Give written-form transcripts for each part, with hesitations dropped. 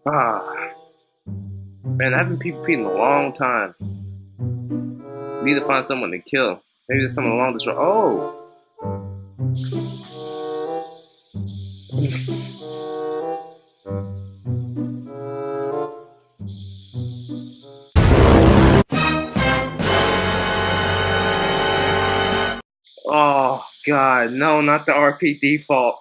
Ah, man, I haven't PvP'd in a long time. Need to find someone to kill. Maybe there's someone along this road. Oh! Oh, God, no, not the RP default.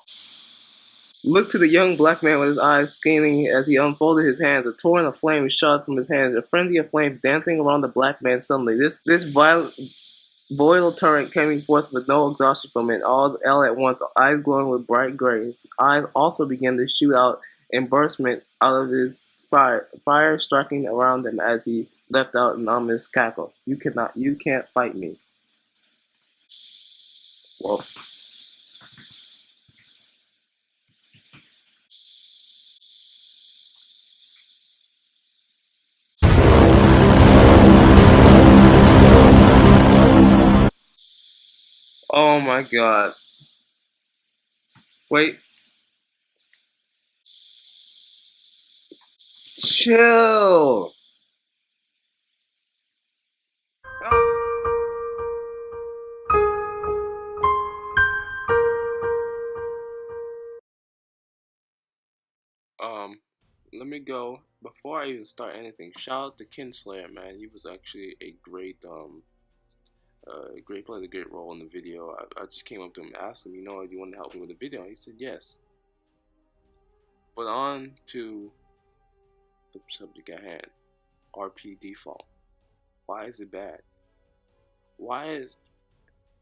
Look to the young black man with his eyes scanning as he unfolded his hands. A torrent of flames shot from his hands, a frenzy of flames dancing around the black man suddenly. This violent boil torrent coming forth with no exhaustion from it, all at once, eyes glowing with bright gray. His eyes also began to shoot out and burstment out of his fire striking around him as he left out an ominous cackle. You can't fight me. Well, oh my god. Wait, chill. Um, Let me go before I even start anything. Shout out to Kinslayer, man. He was actually a great played a great role in the video. I just came up to him and asked him, do you want to help me with the video? He said yes. But on to the subject at hand. RP default. Why is it bad? Why is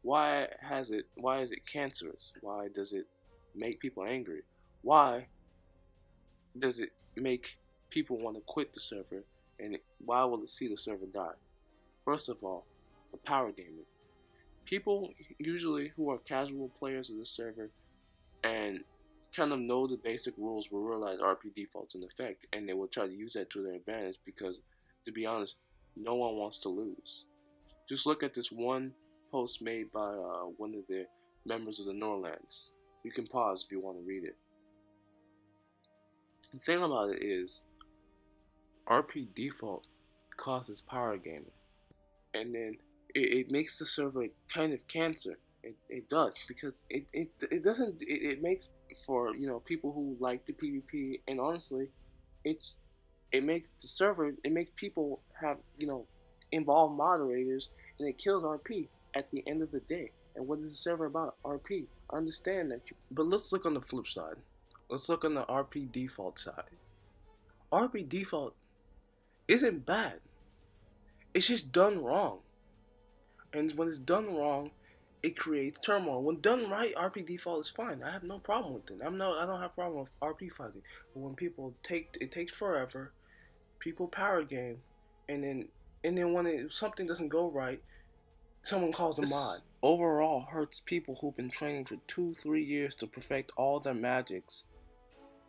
why is it cancerous? Why does it make people angry? Why does it make people want to quit the server, and why will it see the server die? First of all, the power gaming. People usually who are casual players of the server and kind of know the basic rules will realize RP defaults in effect, and they will try to use that to their advantage because, to be honest, no one wants to lose. Just look at this one post made by one of the members of the Norlands. You can pause if you want to read it. The thing about it is, RP default causes power gaming, and then it makes the server kind of cancer. It does because it doesn't it makes for people who like the PvP, and honestly, it's it makes the server, it makes people have involved moderators, and it kills RP at the end of the day. And what is the server about? RP. I understand that, but let's look on the flip side. Let's look on the RP default side. RP default isn't bad. It's just done wrong. And when it's done wrong, it creates turmoil. When done right, RP default is fine. I have no problem with it. I don't have a problem with RP fighting. But when people it takes forever. People power game, and then when something doesn't go right, someone calls a mod. Overall hurts people who've been training for 2-3 years to perfect all their magics,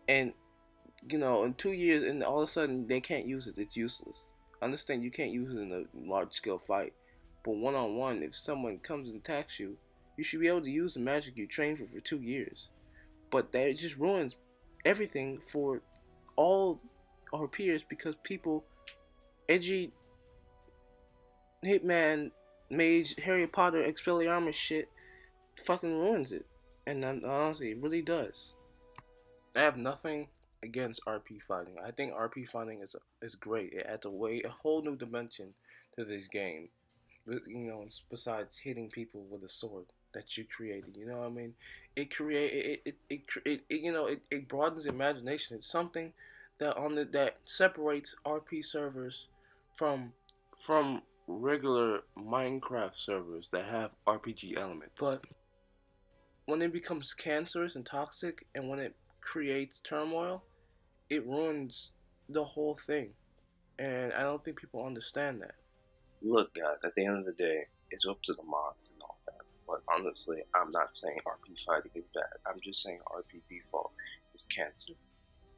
and in 2 years, and all of a sudden they can't use it. It's useless. I understand you can't use it in a large scale fight, but one on one, if someone comes and attacks you, you should be able to use the magic you trained for 2 years. But that just ruins everything for all our peers because people edgy Hitman Mage Harry Potter Expelliarmus shit fucking ruins it. And honestly, it really does. I have nothing against RP fighting. I think RP fighting is great. It adds a whole new dimension to this game. Besides hitting people with a sword that you created, you know what I mean? It broadens the imagination. It's something that separates RP servers from regular Minecraft servers that have RPG elements. But when it becomes cancerous and toxic, and when it creates turmoil, it ruins the whole thing. And I don't think people understand that. Look, guys, at the end of the day, it's up to the mods and all that. But honestly, I'm not saying RP fighting is bad. I'm just saying RP default is cancer.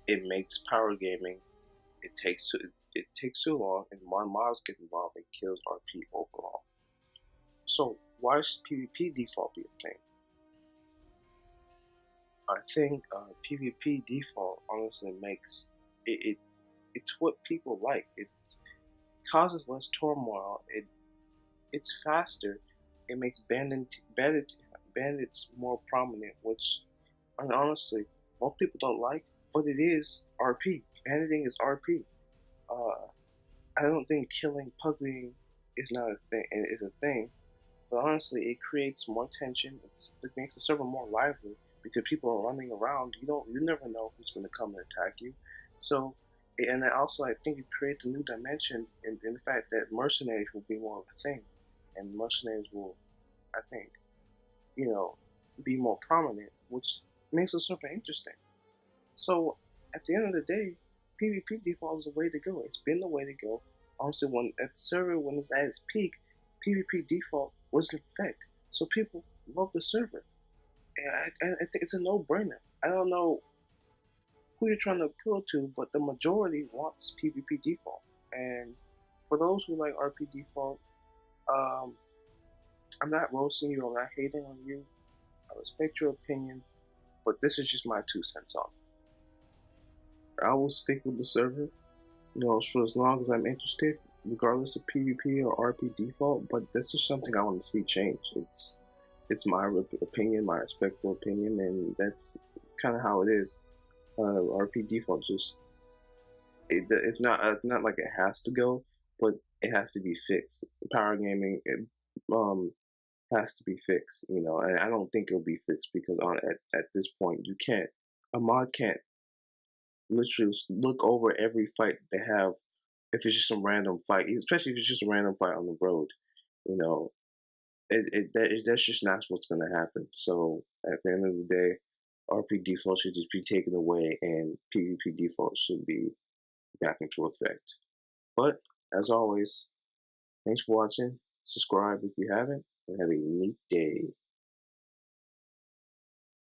It makes power gaming. It takes too long, and more mods get involved and kills RP overall. So why should PvP default be a thing? I think PvP default honestly makes It's what people like. It causes less turmoil. It's faster. It makes bandits more prominent, which and honestly most people don't like. But it is RP. Banditing is RP. Uh, I don't think killing pugling is not a thing. Is a thing. But honestly, it creates more tension. It makes the server more lively because people are running around. You never know who's going to come and attack you. So, and then also I think it creates a new dimension in the fact that mercenaries will be more of a thing, and mercenaries will, I think, you know, be more prominent, which makes the server interesting. So, at the end of the day, PvP default is the way to go. It's been the way to go. Honestly, when at the server when it's at its peak, PvP default was in effect, so people love the server. And I think it's a no-brainer. I don't know who you're trying to appeal to, but the majority wants PvP default. And for those who like RP default, um, I'm not roasting you. I'm not hating on you. I respect your opinion, but this is just my 2 cents on it. I will stick with the server, for as long as I'm interested, regardless of PvP or RP default. But this is something I want to see change. It's my opinion, my respectful opinion, and it's kind of how it is. RP default just it's not like it has to go, but it has to be fixed. Power gaming has to be fixed, and I don't think it'll be fixed because at this point you can't a mod can't literally look over every fight they have if it's just some random fight, especially if it's just a random fight on the road. You know, that's just not what's going to happen. So at the end of the day, RP default should just be taken away, and PvP default should be back into effect. But as always, thanks for watching. Subscribe if you haven't, and have a neat day.